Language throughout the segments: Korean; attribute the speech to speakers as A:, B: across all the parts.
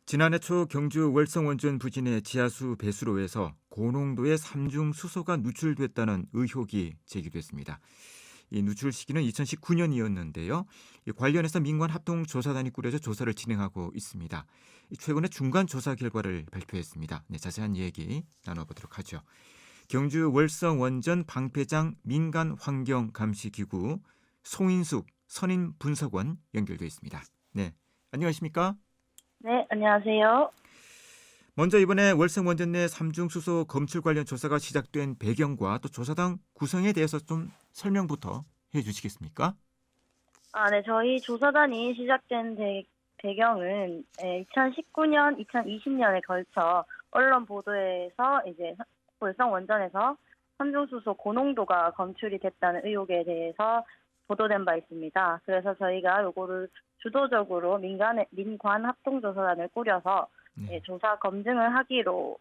A: 지난해 초 경주 월성 원전 부진의 지하수 배수로에서 고농도의 삼중 수소가 누출됐다는 의혹이 제기됐습니다. 이 누출 시기는 2019년이었는데요. 관련해서 민관 합동조사단이 꾸려져 조사를 진행하고 있습니다. 최근에 중간 조사 결과를 발표했습니다. 네, 자세한 얘기 나눠보도록 하죠. 경주 월성 원전 방패장 민간 환경 감시 기구 송인숙 선임 분석원 연결돼 있습니다. 네, 안녕하십니까?
B: 네, 안녕하세요.
A: 먼저 이번에 월성 원전 내 삼중수소 검출 관련 조사가 시작된 배경과 또 조사단 구성에 대해서 좀 설명부터 해주시겠습니까?
B: 네, 저희 조사단이 시작된 배경은 2019년, 2020년에 걸쳐 언론 보도에서 이제 월성 원전에서 삼중수소 고농도가 검출이 됐다는 의혹에 대해서 보도된 바 있습니다. 그래서 저희가 요거를 주도적으로 민관 합동조사단을 꾸려서 조사 검증을 하기로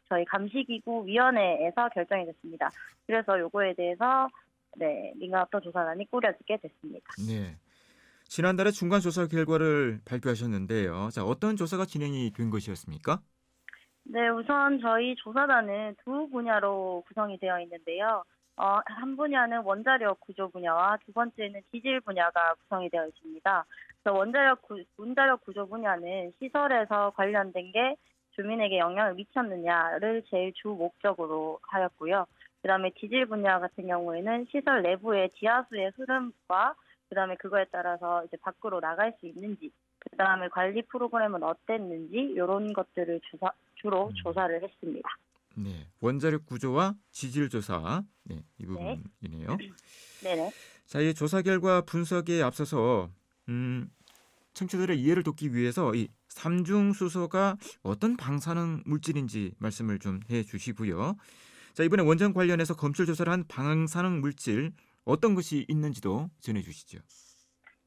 B: 저희 감시기구위원회에서 결정이 됐습니다. 그래서 요거에 대해서 민간 합동조사단이 꾸려지게 됐습니다.
A: 네. 지난달에 중간 조사 결과를 발표하셨는데요. 자, 어떤 조사가 진행이 된 것이었습니까?
B: 네, 우선 저희 조사단은 두 분야로 구성이 되어 있는데요. 한 분야는 원자력 구조 분야와 두 번째는 지질 분야가 구성이 되어 있습니다. 그래서 원자력 구조 분야는 시설에서 관련된 게 주민에게 영향을 미쳤느냐를 제일 주 목적으로 하였고요. 그다음에 지질 분야 같은 경우에는 시설 내부의 지하수의 흐름과 그다음에 그거에 따라서 이제 밖으로 나갈 수 있는지, 그다음에 관리 프로그램은 어땠는지 이런 것들을 주로 조사를 했습니다.
A: 네, 원자력 구조와 지질 조사, 네, 이 부분이네요.
B: 네네.
A: 자, 이 조사 결과 분석에 앞서서 청취자들의 이해를 돕기 위해서 이 삼중수소가 어떤 방사능 물질인지 말씀을 좀 해주시고요. 자, 이번에 원전 관련해서 검출 조사를 한 방사능 물질 어떤 것이 있는지도 전해주시죠.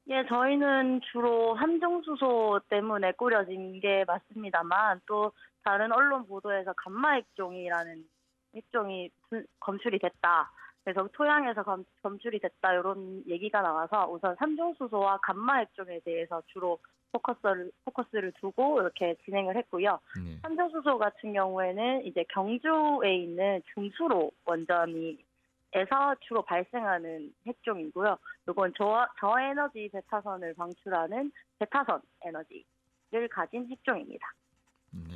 B: 예, 저희는 주로 함정수소 때문에 꾸려진 게 맞습니다만 또 다른 언론 보도에서 감마 핵종이라는 핵종이 검출이 됐다. 그래서 토양에서 검출이 됐다 이런 얘기가 나와서 우선 삼중수소와 감마 핵종에 대해서 주로 포커스를 두고 이렇게 진행을 했고요.
A: 네.
B: 삼중수소 같은 경우에는 이제 경주에 있는 중수로 원전에서 주로 발생하는 핵종이고요. 이건 저에너지 배타선을 방출하는 배타선 에너지를 가진 핵종입니다.
A: 네.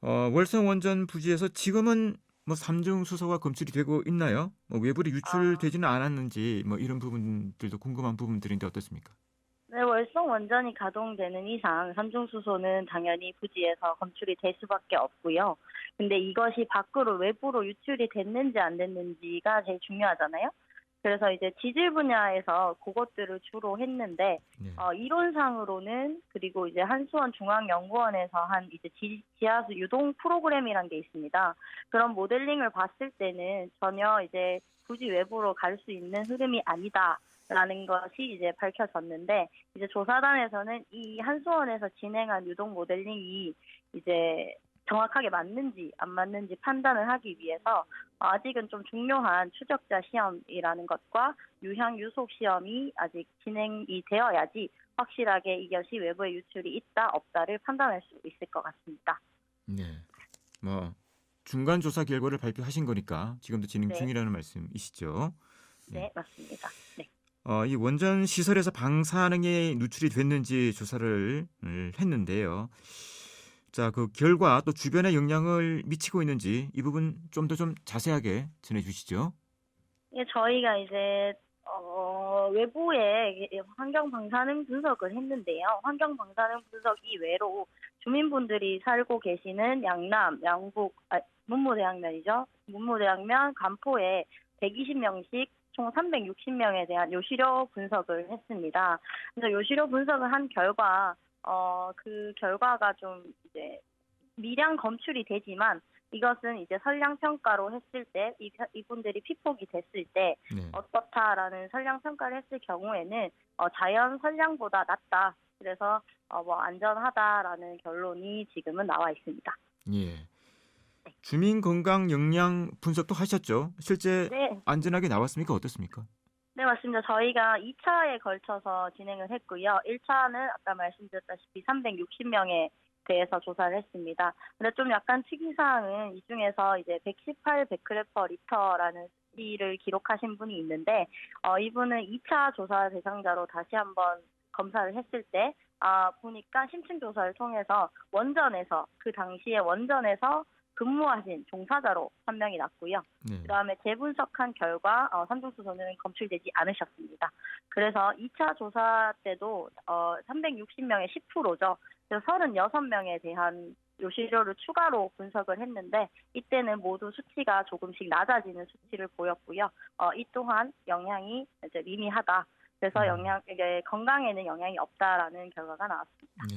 A: 월성 원전 부지에서 지금은 삼중수소가 검출이 되고 있나요? 외부로 유출되지는 않았는지 이런 부분들도 궁금한 부분들인데 어떻습니까?
B: 네, 월성 원전이 가동되는 이상 삼중수소는 당연히 부지에서 검출이 될 수밖에 없고요. 근데 이것이 밖으로 외부로 유출이 됐는지 안 됐는지가 제일 중요하잖아요. 그래서 이제 지질 분야에서 그것들을 주로 했는데
A: 네.
B: 이론상으로는 그리고 이제 한수원 중앙연구원에서 한 이제 지하수 유동 프로그램이란 게 있습니다. 그런 모델링을 봤을 때는 전혀 이제 부지 외부로 갈 수 있는 흐름이 아니다라는 것이 이제 밝혀졌는데 이제 조사단에서는 이 한수원에서 진행한 유동 모델링이 이제 정확하게 맞는지 안 맞는지 판단을 하기 위해서 아직은 좀 중요한 추적자 시험이라는 것과 유향 유속 시험이 아직 진행이 되어야지 확실하게 이것이 외부에 유출이 있다 없다를 판단할 수 있을 것 같습니다.
A: 네. 중간 조사 결과를 발표하신 거니까 지금도 진행
B: 네.
A: 중이라는 말씀이시죠?
B: 네, 맞습니다. 네.
A: 이 원전 시설에서 방사능이 누출이 됐는지 조사를 했는데요. 자, 그 결과 또 주변에 영향을 미치고 있는지 이 부분 좀 더 자세하게 전해주시죠.
B: 예, 저희가 이제 외부에 환경 방사능 분석을 했는데요. 환경 방사능 분석 이외로 주민분들이 살고 계시는 양남, 양북, 문무대학면이죠. 문무대학면, 간포에 120명씩 총 360명에 대한 요시료 분석을 했습니다. 그래서 요시료 분석을 한 결과 그 결과가 좀 이제 미량 검출이 되지만 이것은 이제 선량 평가로 했을 때 이분들이 피폭이 됐을 때
A: 네.
B: 어떻다라는 선량 평가를 했을 경우에는 자연 선량보다 낫다. 그래서 안전하다라는 결론이 지금은 나와 있습니다.
A: 예. 주민 건강 영향 분석도 하셨죠? 실제
B: 네.
A: 안전하게 나왔습니까? 어떻습니까?
B: 네, 맞습니다. 저희가 2차에 걸쳐서 진행을 했고요. 1차는 아까 말씀드렸다시피 360명에 대해서 조사를 했습니다. 근데 좀 약간 특이사항은 이 중에서 이제 118 베크레퍼 리터라는 수치를 기록하신 분이 있는데, 이분은 2차 조사 대상자로 다시 한번 검사를 했을 때, 보니까 심층 조사를 통해서 원전에서, 그 당시에 원전에서 근무하신 종사자로 판명이 났고요.
A: 네.
B: 그다음에 재분석한 결과 삼중수소는 검출되지 않으셨습니다. 그래서 2차 조사 때도 360명의 10%죠. 그래서 36명에 대한 요시료를 추가로 분석을 했는데 이때는 모두 수치가 조금씩 낮아지는 수치를 보였고요. 이 또한 영향이 이제 미미하다. 그래서 이게 건강에는 영향이 없다라는 결과가 나왔습니다.
A: 네.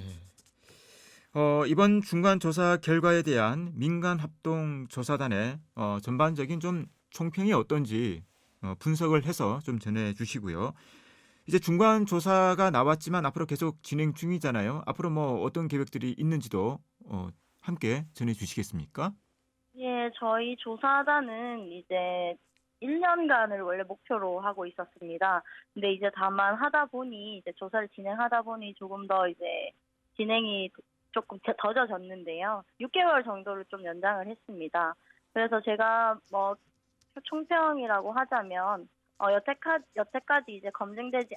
A: 이번 중간 조사 결과에 대한 민간 합동 조사단의 전반적인 좀 총평이 어떤지 분석을 해서 좀 전해주시고요. 이제 중간 조사가 나왔지만 앞으로 계속 진행 중이잖아요. 앞으로 뭐 어떤 계획들이 있는지도 함께 전해주시겠습니까?
B: 예, 저희 조사단은 이제 1년간을 원래 목표로 하고 있었습니다. 근데 이제 다만 하다 보니 이제 조사를 진행하다 보니 조금 더 이제 진행이 조금 더뎌졌는데요. 6개월 정도를 좀 연장을 했습니다. 그래서 제가 뭐 총평이라고 하자면 여태까지 이제 검증되지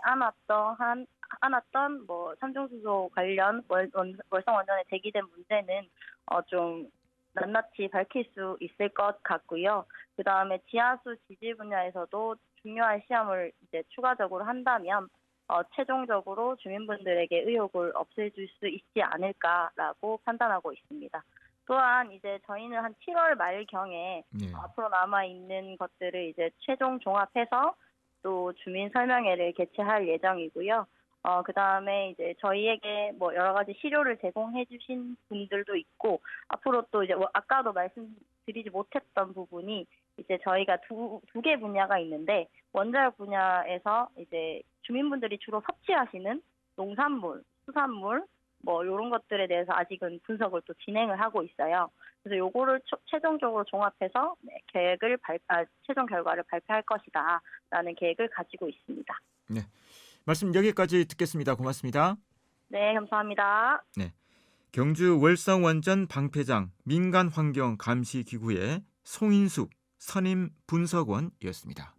B: 않았던 뭐 삼중수소 관련 월성 원전에 제기된 문제는 좀 낱낱이 밝힐 수 있을 것 같고요. 그 다음에 지하수 지질 분야에서도 중요한 시험을 이제 추가적으로 한다면 최종적으로 주민분들에게 의혹을 없애줄 수 있지 않을까라고 판단하고 있습니다. 또한 이제 저희는 한 7월 말경에
A: 네.
B: 앞으로 남아 있는 것들을 이제 최종 종합해서 또 주민 설명회를 개최할 예정이고요. 그 다음에 이제 저희에게 뭐 여러 가지 시료를 제공해 주신 분들도 있고, 앞으로 또 이제 아까도 말씀드리지 못했던 부분이 이제 저희가 두 개 분야가 있는데, 원자력 분야에서 이제 주민분들이 주로 섭취하시는 농산물, 수산물, 뭐 이런 것들에 대해서 아직은 분석을 또 진행을 하고 있어요. 그래서 요거를 최종적으로 종합해서 최종 결과를 발표할 것이다라는 계획을 가지고 있습니다.
A: 네. 말씀 여기까지 듣겠습니다. 고맙습니다.
B: 네, 감사합니다.
A: 네. 경주 월성 원전 방패장 민간환경감시기구의 송인숙 선임 분석원이었습니다.